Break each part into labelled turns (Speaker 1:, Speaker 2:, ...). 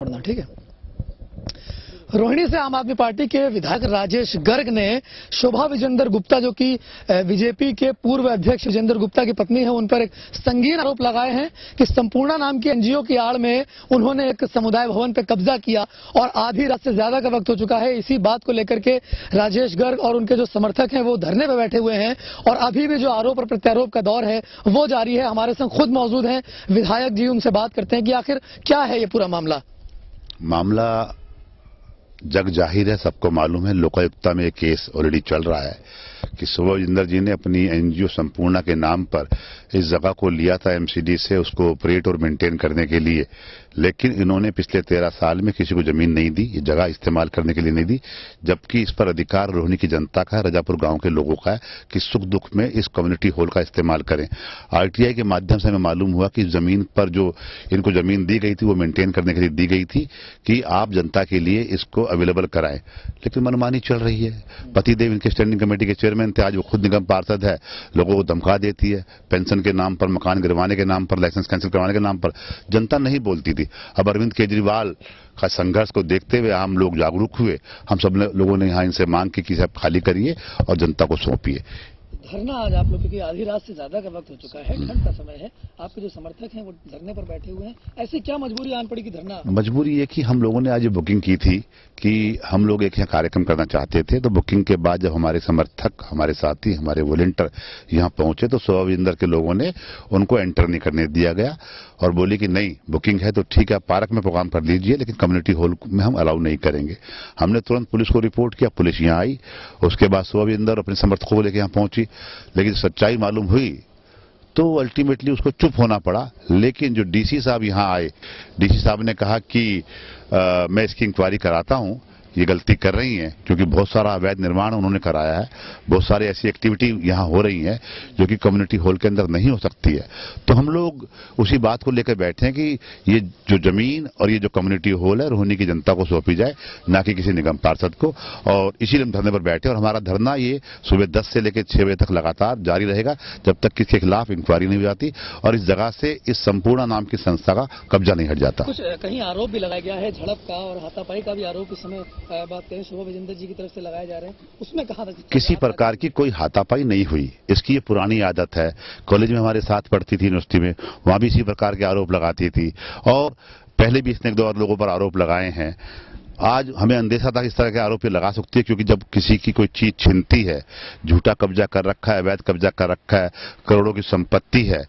Speaker 1: पढ़ना ठीक है। रोहिणी से आम आदमी पार्टी के विधायक राजेश गर्ग ने शोभा विजेंद्र गुप्ता जो कि बीजेपी के पूर्व अध्यक्ष विजेंद्र गुप्ता की पत्नी है उन पर एक संगीन आरोप लगाए हैं कि संपूर्णा नाम की एनजीओ की आड़ में उन्होंने एक समुदाय भवन पर कब्जा किया और आधी रात से ज्यादा का वक्त हो चुका है। इसी बात को लेकर के राजेश गर्ग और उनके जो समर्थक हैं वो धरने पर बैठे हुए हैं और अभी भी जो आरोप और प्रत्यारोप का दौर है वो जारी है। हमारे संग खुद मौजूद हैं विधायक जी, उनसे बात करते हैं कि आखिर क्या है ये पूरा
Speaker 2: मामला जग जाहिर है, सबको मालूम है। लोकायुक्ता में एक केस ऑलरेडी चल रहा है कि शोभा विजेंद्र जी ने अपनी एनजीओ संपूर्णा के नाम पर इस जगह को लिया था एमसीडी से, उसको ऑपरेट और मेंटेन करने के लिए। लेकिन इन्होंने पिछले 13 साल में किसी को जमीन नहीं दी, ये जगह इस्तेमाल करने के लिए नहीं दी, जबकि इस पर अधिकार रोहिणी की जनता का है, रजापुर गांव के लोगों का है कि सुख दुख में इस कम्युनिटी हॉल का इस्तेमाल करें। आरटीआई के माध्यम से हमें मालूम हुआ कि जमीन पर जो इनको जमीन दी गई थी वो मेंटेन करने के लिए दी गई थी कि आप जनता के लिए इसको अवेलेबल कराएं, लेकिन मनमानी चल रही है। पतिदेव इनके स्टैंडिंग कमेटी के चेयरमैन थे, आज वो खुद निगम पार्षद है, लोगों को धमका देती है पेंशन के नाम पर, मकान गिरवाने के नाम पर, लाइसेंस कैंसिल करवाने के नाम पर। जनता नहीं बोलती थी। अब अरविंद केजरीवाल का संघर्ष को देखते हुए आम लोग जागरूक हुए। हम सब लोगों ने यहाँ इनसे मांग की कि सब खाली करिए और जनता को सौंपिए।
Speaker 1: धरना आज आप लोग, क्योंकि आधी रात से ज्यादा का वक्त हो चुका है, ठंड का समय है, आपके जो समर्थक हैं वो धरने पर बैठे हुए हैं, ऐसी क्या मजबूरी आन पड़ी कि धरना?
Speaker 2: मजबूरी ये कि हम लोगों ने आज बुकिंग की थी कि हम लोग एक यहाँ कार्यक्रम करना चाहते थे। तो बुकिंग के बाद जब हमारे समर्थक, हमारे साथी, हमारे वॉलंटियर यहाँ पहुंचे तो शोभा विजेंद्र के लोगों ने उनको एंटर नहीं करने दिया गया और बोली कि नहीं, बुकिंग है तो ठीक है, पार्क में प्रोग्राम कर लीजिए, लेकिन कम्युनिटी हॉल में हम अलाउ नहीं करेंगे। हमने तुरंत पुलिस को रिपोर्ट किया, पुलिस यहाँ आई, उसके बाद शोभा विजेंद्र अपने समर्थकों को लेकर यहाँ पहुंची। लेकिन सच्चाई मालूम हुई तो अल्टीमेटली उसको चुप होना पड़ा। लेकिन जो डीसी साहब यहाँ आए, डीसी साहब ने कहा कि मैं इसकी इंक्वायरी कराता हूँ, ये गलती कर रही हैं क्योंकि बहुत सारा अवैध निर्माण उन्होंने कराया है, बहुत सारी ऐसी एक्टिविटी यहाँ हो रही है जो कि कम्युनिटी हॉल के अंदर नहीं हो सकती है। तो हम लोग उसी बात को लेकर बैठे हैं कि ये जो जमीन और ये जो कम्युनिटी हॉल है रोहिणी की जनता को सौंपी जाए, ना कि किसी निगम पार्षद को। और इसीलिए हम धरने पर बैठे और हमारा धरना ये सुबह 10 से लेकर 6 बजे तक लगातार जारी रहेगा जब तक किसी के खिलाफ इंक्वायरी नहीं हो जाती और इस जगह से इस संपूर्ण नाम की संस्था का कब्जा नहीं हट जाता।
Speaker 1: कुछ कहीं आरोप भी लगाया गया है, झड़प का और हाथापाई का भी आरोप इस समय बात करें शोभा विजेंद्र जी की तरफ से लगाए जा रहे हैं, उसमें कहा था
Speaker 2: किसी प्रकार की कोई हाथापाई नहीं हुई। इसकी ये पुरानी आदत है। कॉलेज में हमारे साथ पढ़ती थी, यूनिवर्सिटी में, वहां भी इसी प्रकार के आरोप लगाती थी और पहले भी इसने 1-2 और लोगों पर आरोप लगाए हैं। आज हमें अंदेशा था कि इस तरह के आरोप ये लगा सकती है क्योंकि जब किसी की कोई चीज छिनती है, झूठा कब्जा कर रखा है, अवैध कब्जा कर रखा है, करोड़ों की संपत्ति है,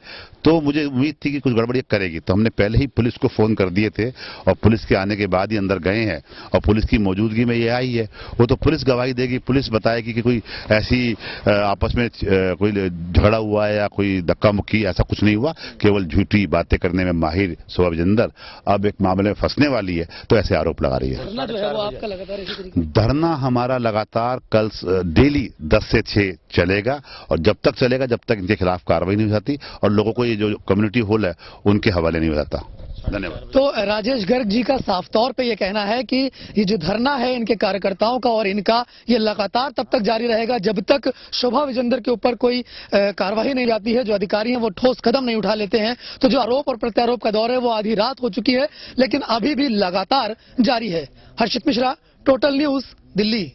Speaker 2: तो मुझे उम्मीद थी कि कुछ गड़बड़ी करेगी। तो हमने पहले ही पुलिस को फोन कर दिए थे और पुलिस के आने के बाद ही अंदर गए हैं और पुलिस की मौजूदगी में ये आई है। वो तो पुलिस गवाही देगी, पुलिस बताएगी कि कोई ऐसी आपस में कोई झगड़ा हुआ है या कोई धक्का मुक्की, ऐसा कुछ नहीं हुआ। केवल झूठी बातें करने में माहिर शोभा विजेंद्र अब एक मामले में फंसने वाली है तो ऐसे आरोप लगा रही है।
Speaker 1: धरना जो है वो आपका लगातार इसी तरीके?
Speaker 2: धरना हमारा लगातार कल डेली 10 से 6 चलेगा और जब तक चलेगा जब तक इनके खिलाफ कार्रवाई नहीं हो जाती और लोगों को ये जो कम्युनिटी हॉल है उनके हवाले नहीं हो जाता। धन्यवाद।
Speaker 1: तो राजेश गर्ग जी का साफ तौर पे ये कहना है कि ये जो धरना है इनके कार्यकर्ताओं का और इनका, ये लगातार तब तक जारी रहेगा जब तक शोभा विजेंद्र के ऊपर कोई कार्रवाई नहीं जाती है, जो अधिकारी हैं वो ठोस कदम नहीं उठा लेते हैं। तो जो आरोप और प्रत्यारोप का दौर है वो आधी रात हो चुकी है लेकिन अभी भी लगातार जारी है। हर्षित मिश्रा, टोटल न्यूज, दिल्ली।